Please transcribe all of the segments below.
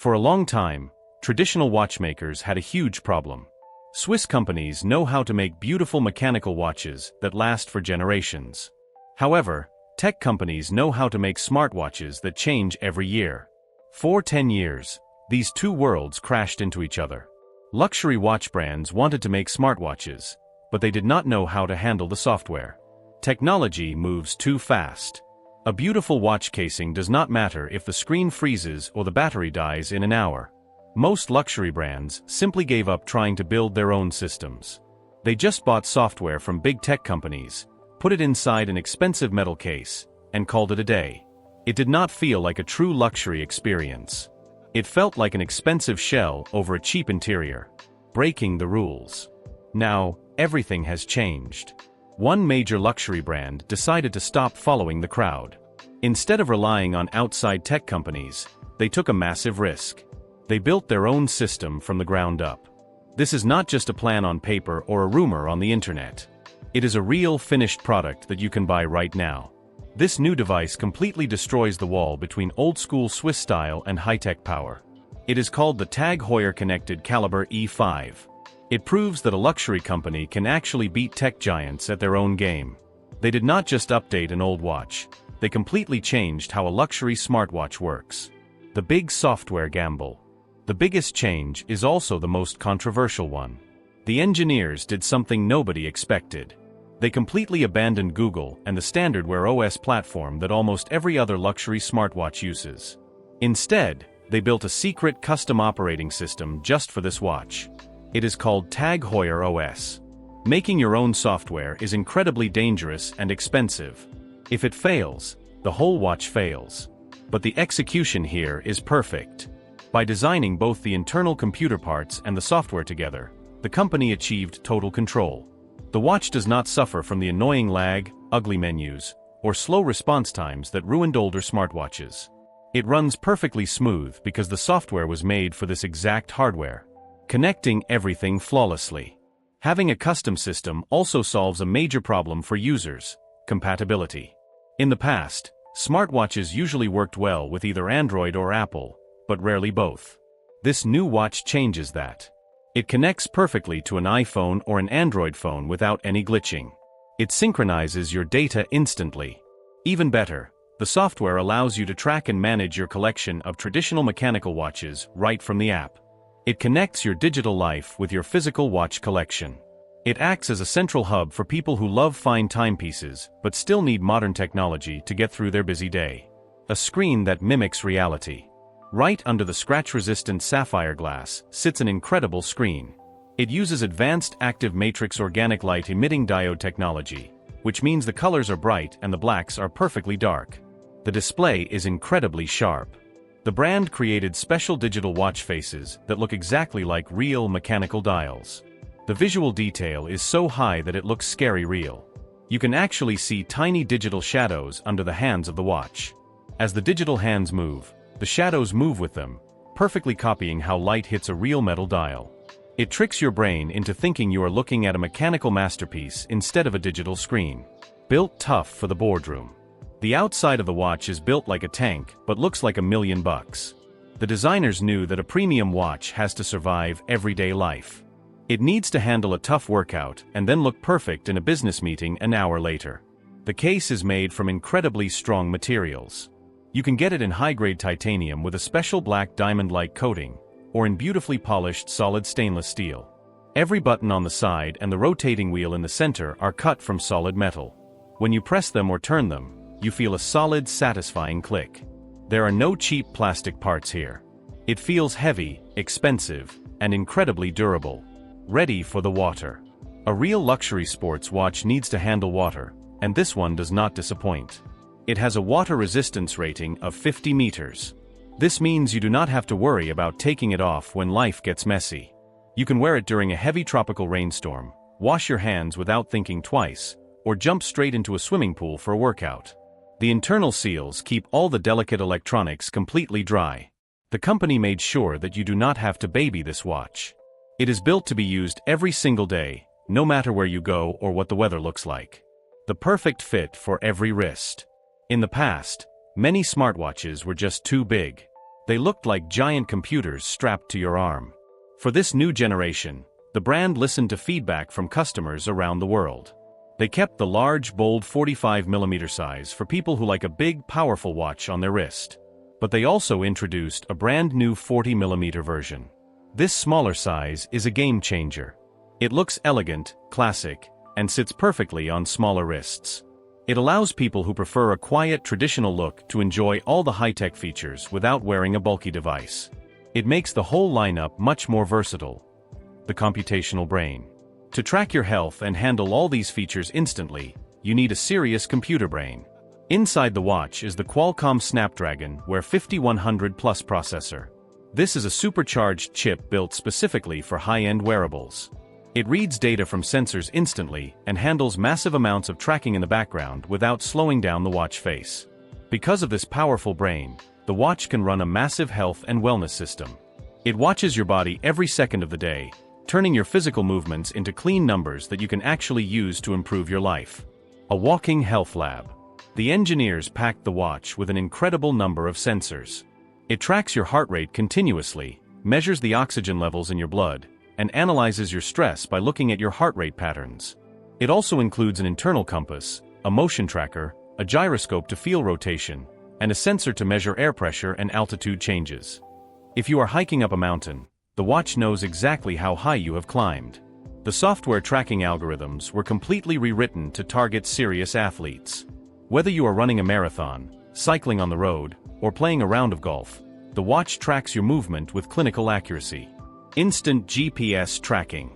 For a long time, traditional watchmakers had a huge problem. Swiss companies know how to make beautiful mechanical watches that last for generations. However, tech companies know how to make smartwatches that change every year. For 10 years, these two worlds crashed into each other. Luxury watch brands wanted to make smartwatches, but they did not know how to handle the software. Technology moves too fast. A beautiful watch casing does not matter if the screen freezes or the battery dies in an hour. Most luxury brands simply gave up trying to build their own systems. They just bought software from big tech companies, put it inside an expensive metal case, and called it a day. It did not feel like a true luxury experience. It felt like an expensive shell over a cheap interior, breaking the rules. Now, everything has changed. One major luxury brand decided to stop following the crowd. Instead of relying on outside tech companies, they took a massive risk. They built their own system from the ground up. This is not just a plan on paper or a rumor on the internet. It is a real finished product that you can buy right now. This new device completely destroys the wall between old-school Swiss style and high-tech power. It is called the Heuer Connected Calibre E5. It proves that a luxury company can actually beat tech giants at their own game. They did not just update an old watch, they completely changed how a luxury smartwatch works. The big software gamble. The biggest change is also the most controversial one. The engineers did something nobody expected. They completely abandoned Google and the standard Wear OS platform that almost every other luxury smartwatch uses. Instead, they built a secret custom operating system just for this watch. It is called Heuer OS. Making your own software is incredibly dangerous and expensive. If it fails, the whole watch fails. But the execution here is perfect. By designing both the internal computer parts and the software together, the company achieved total control. The watch does not suffer from the annoying lag, ugly menus, or slow response times that ruined older smartwatches. It runs perfectly smooth because the software was made for this exact hardware, connecting everything flawlessly. Having a custom system also solves a major problem for users: compatibility. In the past, smartwatches usually worked well with either Android or Apple, but rarely both. This new watch changes that. It connects perfectly to an iPhone or an Android phone without any glitching. It synchronizes your data instantly. Even better, the software allows you to track and manage your collection of traditional mechanical watches right from the app. It connects your digital life with your physical watch collection. It acts as a central hub for people who love fine timepieces but still need modern technology to get through their busy day. A screen that mimics reality. Right under the scratch-resistant sapphire glass sits an incredible screen. It uses advanced active matrix organic light-emitting diode technology, which means the colors are bright and the blacks are perfectly dark. The display is incredibly sharp. The brand created special digital watch faces that look exactly like real mechanical dials. The visual detail is so high that it looks scary real. You can actually see tiny digital shadows under the hands of the watch. As the digital hands move, the shadows move with them, perfectly copying how light hits a real metal dial. It tricks your brain into thinking you are looking at a mechanical masterpiece instead of a digital screen. Built tough for the boardroom. The outside of the watch is built like a tank but looks like $1,000,000. The designers knew that a premium watch has to survive everyday life. It needs to handle a tough workout and then look perfect in a business meeting an hour later. The case is made from incredibly strong materials. You can get it in high-grade titanium with a special black diamond-like coating, or in beautifully polished solid stainless steel. Every button on the side and the rotating wheel in the center are cut from solid metal. When you press them or turn them, you feel a solid, satisfying click. There are no cheap plastic parts here. It feels heavy, expensive, and incredibly durable. Ready for the water. A real luxury sports watch needs to handle water, and this one does not disappoint. It has a water resistance rating of 50 meters. This means you do not have to worry about taking it off when life gets messy. You can wear it during a heavy tropical rainstorm, wash your hands without thinking twice, or jump straight into a swimming pool for a workout. The internal seals keep all the delicate electronics completely dry. The company made sure that you do not have to baby this watch. It is built to be used every single day, no matter where you go or what the weather looks like. The perfect fit for every wrist. In the past, many smartwatches were just too big. They looked like giant computers strapped to your arm. For this new generation, the brand listened to feedback from customers around the world. They kept the large, bold 45mm size for people who like a big, powerful watch on their wrist. But they also introduced a brand new 40mm version. This smaller size is a game changer. It looks elegant, classic, and sits perfectly on smaller wrists. It allows people who prefer a quiet, traditional look to enjoy all the high-tech features without wearing a bulky device. It makes the whole lineup much more versatile. The computational brain. To track your health and handle all these features instantly, you need a serious computer brain. Inside the watch is the Qualcomm Snapdragon Wear 5100 Plus processor. This is a supercharged chip built specifically for high-end wearables. It reads data from sensors instantly and handles massive amounts of tracking in the background without slowing down the watch face. Because of this powerful brain, the watch can run a massive health and wellness system. It watches your body every second of the day, turning your physical movements into clean numbers that you can actually use to improve your life. A walking health lab. The engineers packed the watch with an incredible number of sensors. It tracks your heart rate continuously, measures the oxygen levels in your blood, and analyzes your stress by looking at your heart rate patterns. It also includes an internal compass, a motion tracker, a gyroscope to feel rotation, and a sensor to measure air pressure and altitude changes. If you are hiking up a mountain, the watch knows exactly how high you have climbed. The software tracking algorithms were completely rewritten to target serious athletes. Whether you are running a marathon, cycling on the road, or playing a round of golf, the watch tracks your movement with clinical accuracy. Instant GPS tracking.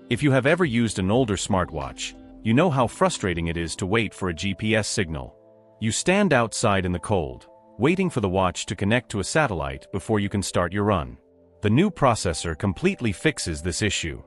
If you have ever used an older smartwatch, you know how frustrating it is to wait for a GPS signal. You stand outside in the cold, waiting for the watch to connect to a satellite before you can start your run. The new processor completely fixes this issue.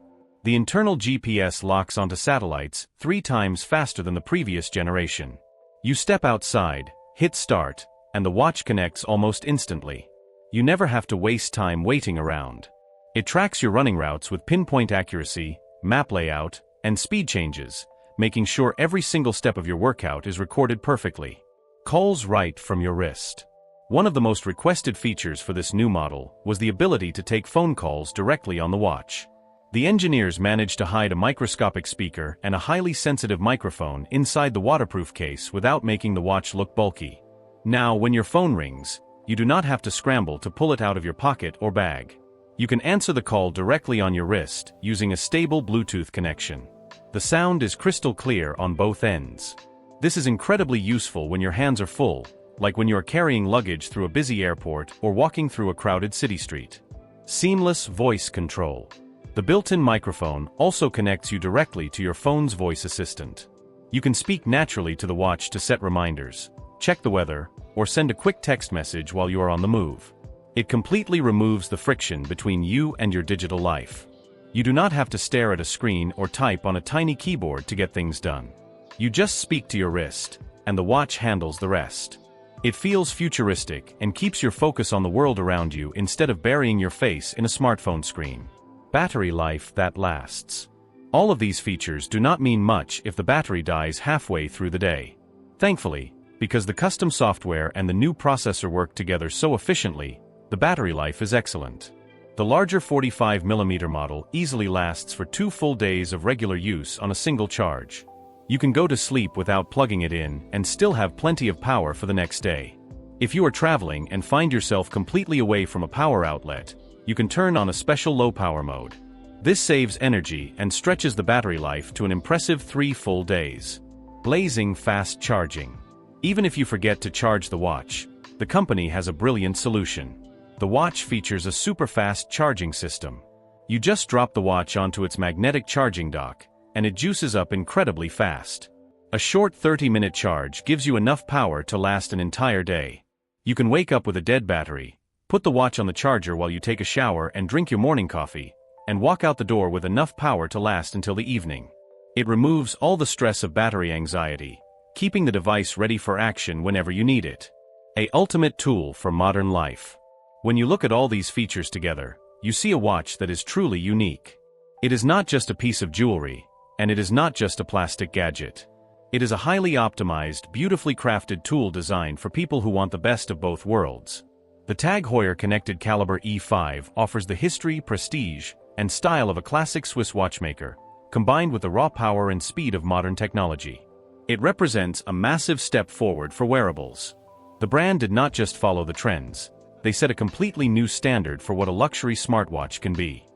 The internal GPS locks onto satellites 3 times faster than the previous generation. You step outside, hit start, and the watch connects almost instantly. You never have to waste time waiting around. It tracks your running routes with pinpoint accuracy, map layout, and speed changes, making sure every single step of your workout is recorded perfectly. Calls right from your wrist. One of the most requested features for this new model was the ability to take phone calls directly on the watch. The engineers managed to hide a microscopic speaker and a highly sensitive microphone inside the waterproof case without making the watch look bulky. Now, when your phone rings, you do not have to scramble to pull it out of your pocket or bag. You can answer the call directly on your wrist using a stable Bluetooth connection. The sound is crystal clear on both ends. This is incredibly useful when your hands are full, like when you are carrying luggage through a busy airport or walking through a crowded city street. Seamless voice control. The built-in microphone also connects you directly to your phone's voice assistant. You can speak naturally to the watch to set reminders, check the weather, or send a quick text message while you are on the move. It completely removes the friction between you and your digital life. You do not have to stare at a screen or type on a tiny keyboard to get things done. You just speak to your wrist, and the watch handles the rest. It feels futuristic and keeps your focus on the world around you instead of burying your face in a smartphone screen. Battery life that lasts. All of these features do not mean much if the battery dies halfway through the day. Thankfully, because the custom software and the new processor work together so efficiently, the battery life is excellent. The larger 45mm model easily lasts for 2 full days of regular use on a single charge. You can go to sleep without plugging it in and still have plenty of power for the next day. If you are traveling and find yourself completely away from a power outlet, you can turn on a special low-power mode. This saves energy and stretches the battery life to an impressive 3 full days. Blazing fast charging. Even if you forget to charge the watch, the company has a brilliant solution. The watch features a super-fast charging system. You just drop the watch onto its magnetic charging dock, and it juices up incredibly fast. A short 30-minute charge gives you enough power to last an entire day. You can wake up with a dead battery, put the watch on the charger while you take a shower and drink your morning coffee, and walk out the door with enough power to last until the evening. It removes all the stress of battery anxiety, keeping the device ready for action whenever you need it. An ultimate tool for modern life. When you look at all these features together, you see a watch that is truly unique. It is not just a piece of jewelry, and it is not just a plastic gadget. It is a highly optimized, beautifully crafted tool designed for people who want the best of both worlds. The TAG Heuer Connected Calibre E5 offers the history, prestige, and style of a classic Swiss watchmaker, combined with the raw power and speed of modern technology. It represents a massive step forward for wearables. The brand did not just follow the trends, they set a completely new standard for what a luxury smartwatch can be.